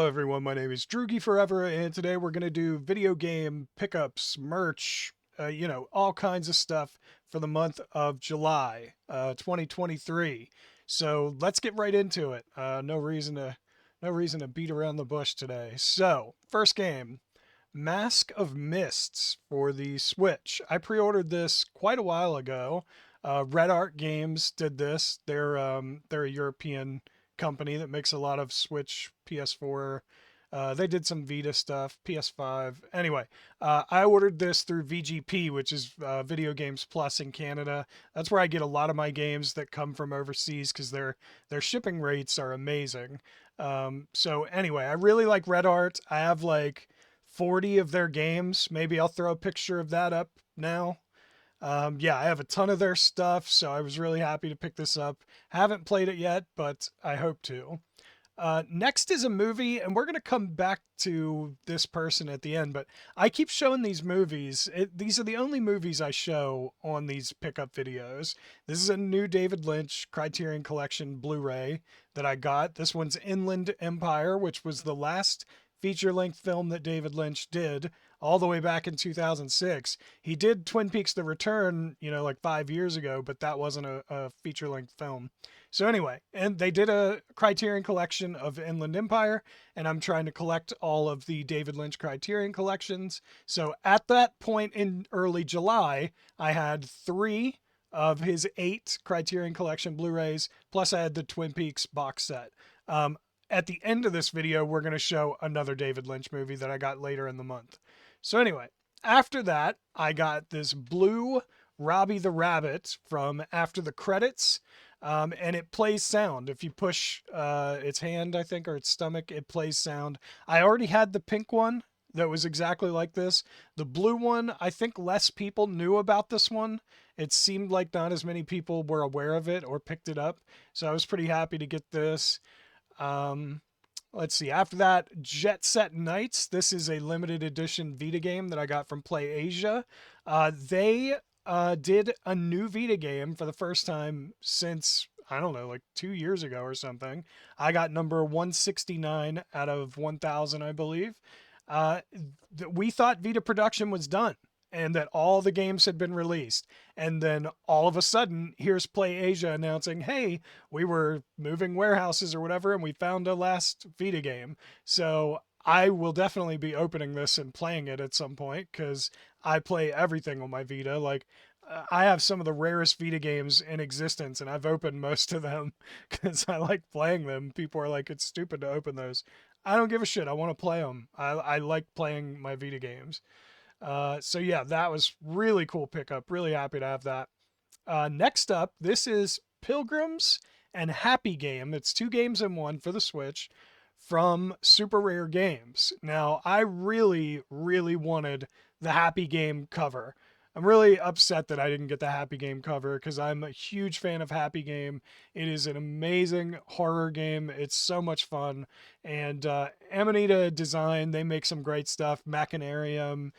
everyone, my name is Droogie Forever, and today we're going to do video game pickups, merch, all kinds of stuff for the month of July, 2023. So let's get right into it. No reason to beat around the bush today. So, first game, Mask of Mists for the Switch. I pre-ordered this quite a while ago. Red Art Games did this. They're a European company that makes a lot of Switch, PS4. They did some Vita stuff, PS5. Anyway, I ordered this through VGP, which is Video Games Plus in Canada. That's where I get a lot of my games that come from overseas because their shipping rates are amazing. So anyway, I really like Red Art. I have like 40 of their games. Maybe I'll throw a picture of that up now. Yeah, I have a ton of their stuff, so I was really happy to pick this up. Haven't played it yet, but I hope to. Next is a movie, and we're going to come back to this person at the end, but I keep showing these movies. These are the only movies I show on these pickup videos. This is a new David Lynch Criterion Collection Blu-ray that I got. This one's Inland Empire, which was the last feature-length film that David Lynch did all the way back in 2006. He did Twin Peaks The Return, like 5 years ago, but that wasn't a feature-length film. So anyway, and they did a Criterion Collection of Inland Empire, and I'm trying to collect all of the David Lynch Criterion collections. So at that point in early July, I had 3 of his 8 Criterion Collection Blu-rays, plus I had the Twin Peaks box set. At the end of this video, we're going to show another David Lynch movie that I got later in the month. So anyway, after that, I got this blue Robbie the Rabbit from After the Credits, and it plays sound. If you push its hand, I think, or its stomach, it plays sound. I already had the pink one that was exactly like this. The blue one, I think less people knew about this one. It seemed like not as many people were aware of it or picked it up, so I was pretty happy to get this. Let's see. After that, Jet Set Knights. This is a limited edition Vita game that I got from Play Asia. They did a new Vita game for the first time since, I don't know, like 2 years ago or something. I got number 169 out of 1,000, I believe. We thought Vita production was done and that all the games had been released. And then all of a sudden, here's Play Asia announcing, hey, we were moving warehouses or whatever, and we found a last Vita game. So I will definitely be opening this and playing it at some point, because I play everything on my Vita. Like, I have some of the rarest Vita games in existence, and I've opened most of them because I like playing them. People are like, it's stupid to open those. I don't give a shit. I want to play them. I like playing my Vita games. So yeah, that was really cool pickup. Really happy to have that. Next up, this is Pilgrims and Happy Game. It's 2 games in one for the Switch from Super Rare Games. Now, I really, really wanted the Happy Game cover. I'm really upset that I didn't get the Happy Game cover because I'm a huge fan of Happy Game. It is an amazing horror game. It's so much fun. And Amanita Design, they make some great stuff. Machinarium,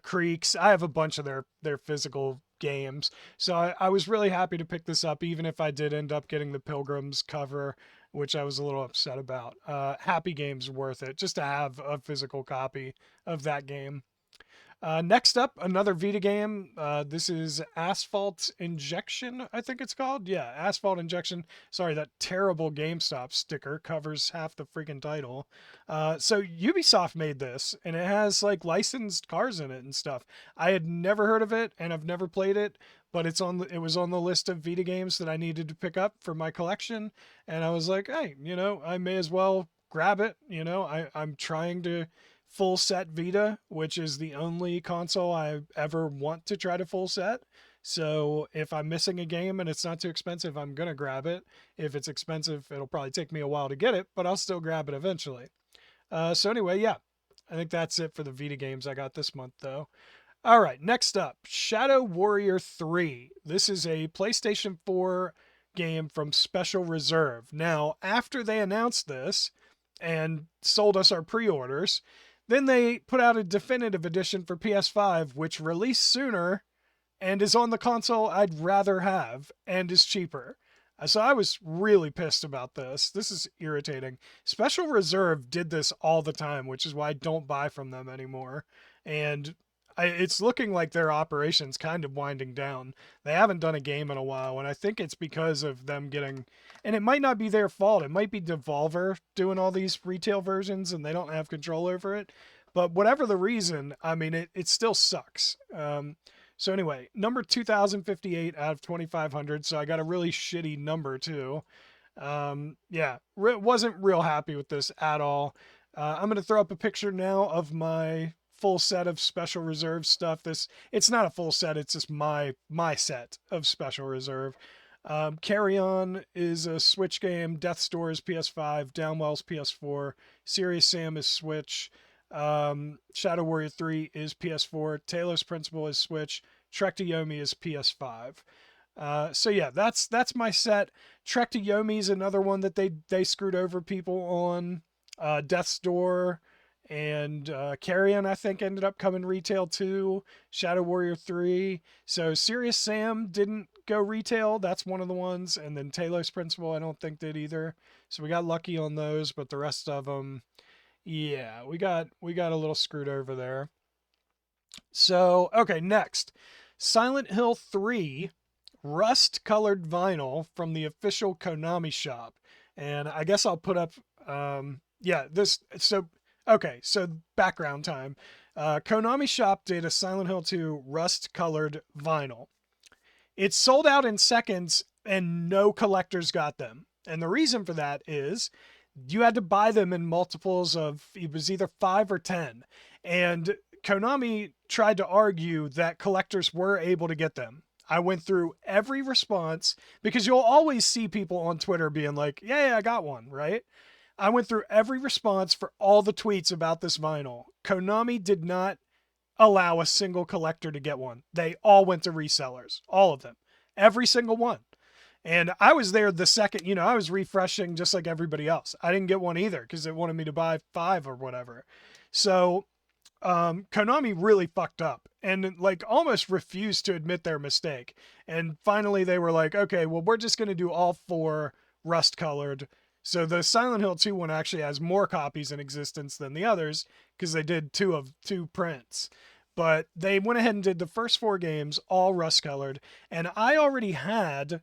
Creeks. I have a bunch of their physical games. So I was really happy to pick this up, even if I did end up getting the Pilgrims cover, which I was a little upset about. Happy Game's worth it, just to have a physical copy of that game. Next up, another Vita game. This is Asphalt Injection, I think it's called. Yeah, Asphalt Injection. Sorry, that terrible GameStop sticker covers half the freaking title. So Ubisoft made this, and it has like licensed cars in it and stuff. I had never heard of it, and I've never played it, but it was on the list of Vita games that I needed to pick up for my collection, and I was like, hey, I may as well grab it. I'm trying to full set Vita, which is the only console I ever want to try to full set. So if I'm missing a game and it's not too expensive, I'm going to grab it. If it's expensive, it'll probably take me a while to get it, but I'll still grab it eventually. So anyway, yeah, I think that's it for the Vita games I got this month, though. All right, next up, Shadow Warrior 3. This is a PlayStation 4 game from Special Reserve. Now, after they announced this and sold us our pre-orders, then they put out a definitive edition for PS5, which released sooner and is on the console I'd rather have and is cheaper. So I was really pissed about this. This is irritating. Special Reserve did this all the time, which is why I don't buy from them anymore. And it's looking like their operation's kind of winding down. They haven't done a game in a while, and I think it's because of them getting. And it might not be their fault. It might be Devolver doing all these retail versions, and they don't have control over it. But whatever the reason, I mean, it still sucks. So anyway, number 2058 out of 2500. So I got a really shitty number too. Yeah, wasn't real happy with this at all. I'm gonna throw up a picture now of my full set of Special Reserve stuff. It's not a full set. It's just my set of Special Reserve. Carry On is a Switch game. Death's Door is PS5. Downwell's PS4. Serious Sam is Switch. Shadow Warrior 3 is PS4. Taylor's Principle is Switch. Trek to Yomi is PS5. So yeah, that's my set. Trek to Yomi is another one that they screwed over people on. Death's Door and Carry On, I think, ended up coming retail too. Shadow Warrior 3. So Serious Sam didn't go retail. That's one of the ones. And then Taylor's Principle, I don't think did either. So we got lucky on those, but the rest of them, yeah, we got a little screwed over there. So, okay, next. Silent Hill 3 rust colored vinyl from the official Konami shop. And I guess I'll put up so background time. Konami shop did a Silent Hill 2 rust colored vinyl. It sold out in seconds and no collectors got them. And the reason for that is you had to buy them in multiples of, it was either 5 or 10. And Konami tried to argue that collectors were able to get them. I went through every response because you'll always see people on Twitter being like, yeah, I got one, right? I went through every response for all the tweets about this vinyl. Konami did not allow a single collector to get one. They all went to resellers, all of them, every single one. And I was there the second, I was refreshing just like everybody else. I didn't get one either because it wanted me to buy 5 or whatever. So Konami really fucked up and like almost refused to admit their mistake. And finally they were like, okay, well, we're just going to do all 4 rust colored. So the Silent Hill 2 one actually has more copies in existence than the others because they did 2 prints. But they went ahead and did the first 4 games all rust colored. And I already had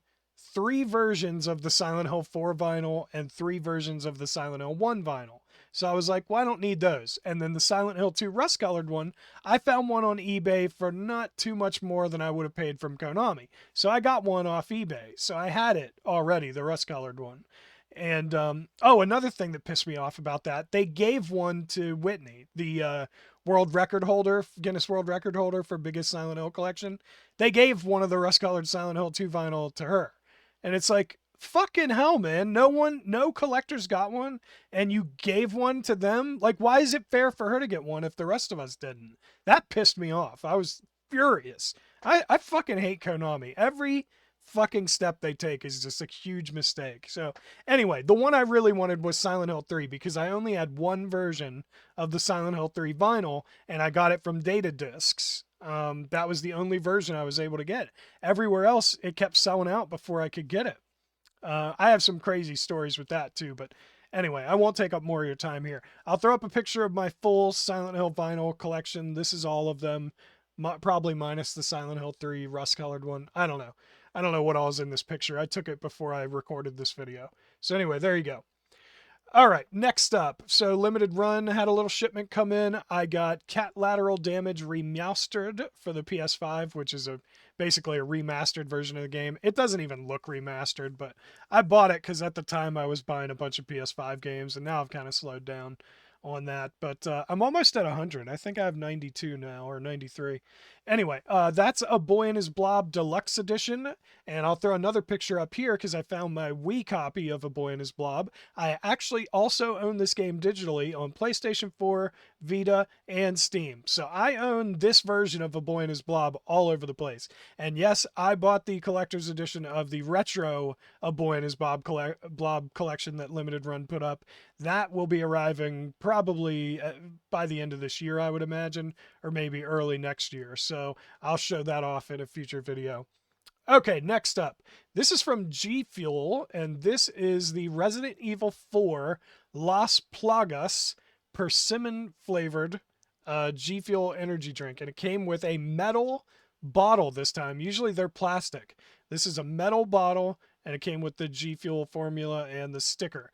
3 versions of the Silent Hill 4 vinyl and 3 versions of the Silent Hill 1 vinyl. So I was like, well, I don't need those. And then the Silent Hill 2 rust colored one, I found one on eBay for not too much more than I would have paid from Konami. So I got one off eBay. So I had it already, the rust colored one. And another thing that pissed me off about that, they gave one to Whitney, the world record holder, Guinness World Record holder for biggest Silent Hill collection. They gave one of the rust colored Silent Hill 2 vinyl to her. And it's like, fucking hell, man. No collectors got one and you gave one to them. Like, why is it fair for her to get one if the rest of us didn't? That pissed me off. I was furious. I fucking hate Konami. Every fucking step they take is just a huge mistake. So anyway, the one I really wanted was Silent Hill 3 because I only had one version of the Silent Hill 3 vinyl and I got it from Data Discs. That was the only version I was able to get. Everywhere else, it kept selling out before I could get it. I have some crazy stories with that too, but anyway, I won't take up more of your time here. I'll throw up a picture of my full Silent Hill vinyl collection. This is all of them, probably minus the Silent Hill 3 rust-colored one. I don't know. I don't know what all is in this picture. I took it before I recorded this video. So anyway, there you go. All right, next up. So Limited Run had a little shipment come in. I got Cat Lateral Damage Remastered for the PS5, which is basically a remastered version of the game. It doesn't even look remastered, but I bought it because at the time I was buying a bunch of PS5 games, and now I've kind of slowed down on that. But I'm almost at 100. I think I have 92 now, or 93. Anyway, that's A Boy and His Blob Deluxe Edition, and I'll throw another picture up here because I found my Wii copy of A Boy and His Blob. I actually also own this game digitally on PlayStation 4, Vita, and Steam. So I own this version of A Boy and His Blob all over the place. And yes, I bought the collector's edition of the retro A Boy and His Blob collection that Limited Run put up. That will be arriving probably by the end of this year, I would imagine, or maybe early next year. So I'll show that off in a future video. Okay, next up. This is from GFuel, and this is the Resident Evil 4 Las Plagas persimmon flavored GFuel energy drink. And it came with a metal bottle this time. Usually they're plastic. This is a metal bottle, and it came with the GFuel formula and the sticker.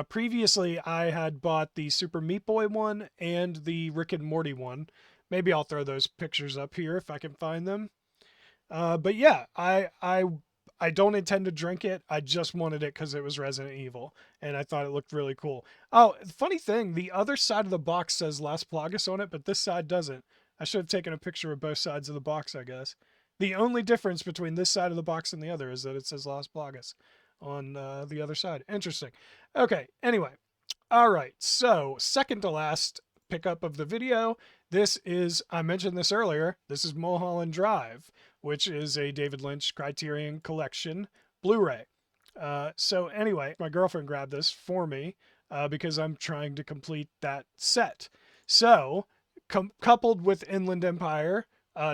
Previously, I had bought the Super Meat Boy one and the Rick and Morty one. Maybe I'll throw those pictures up here if I can find them. But yeah, I don't intend to drink it. I just wanted it because it was Resident Evil, and I thought it looked really cool. Oh, funny thing, the other side of the box says Las Plagas on it, but this side doesn't. I should have taken a picture of both sides of the box, I guess. The only difference between this side of the box and the other is that it says Las Plagas on the other side. Interesting. Okay, anyway. All right, so second to last pickup of the video. This is, I mentioned this earlier, this is Mulholland Drive, which is a David Lynch Criterion Collection Blu-ray. So anyway, my girlfriend grabbed this for me because I'm trying to complete that set. So, coupled with Inland Empire,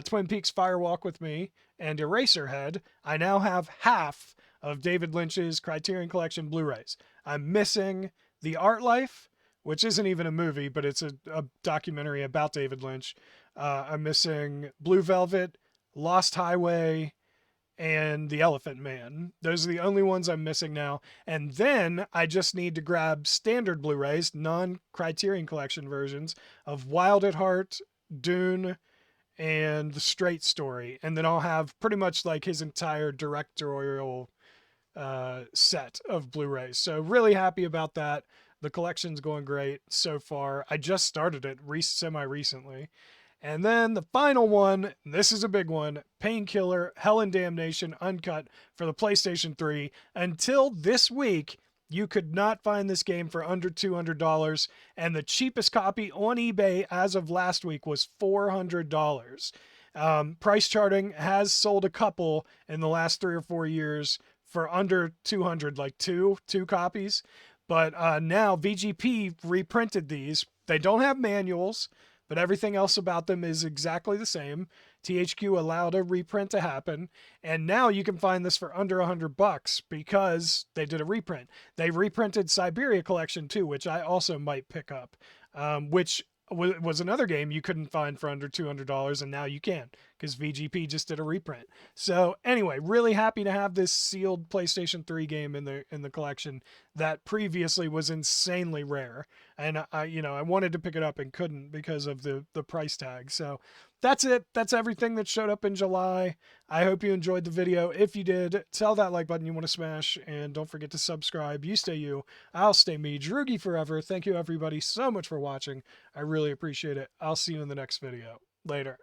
Twin Peaks Firewalk with Me, and Eraserhead, I now have half of David Lynch's Criterion Collection Blu-rays. I'm missing The Art Life, which isn't even a movie, but it's a documentary about David Lynch. I'm missing Blue Velvet, Lost Highway, and The Elephant Man. Those are the only ones I'm missing now. And then I just need to grab standard Blu-rays, non-Criterion Collection versions of Wild at Heart, Dune, and The Straight Story. And then I'll have pretty much like his entire directorial set of Blu-rays. So really happy about that. The collection's going great so far. I just started it semi-recently. And then the final one, this is a big one, Painkiller, Hell and Damnation Uncut for the PlayStation 3. Until this week, you could not find this game for under $200, and the cheapest copy on eBay as of last week was $400. Price Charting has sold a couple in the last 3 or 4 years for under 200, like two copies. But now VGP reprinted these. They don't have manuals, but everything else about them is exactly the same. THQ allowed a reprint to happen, and now you can find this for under $100 because they did a reprint. They reprinted Siberia Collection too, which I also might pick up, which was another game you couldn't find for under $200, and now you can because VGP just did a reprint. So anyway, really happy to have this sealed PlayStation 3 game in the collection that previously was insanely rare, and I wanted to pick it up and couldn't because of the price tag. So that's it. That's everything that showed up in July. I hope you enjoyed the video. If you did, tell that like button you want to smash, and don't forget to subscribe. You stay you, I'll stay me, Drugi forever. Thank you everybody so much for watching. I really appreciate it. I'll see you in the next video. Later.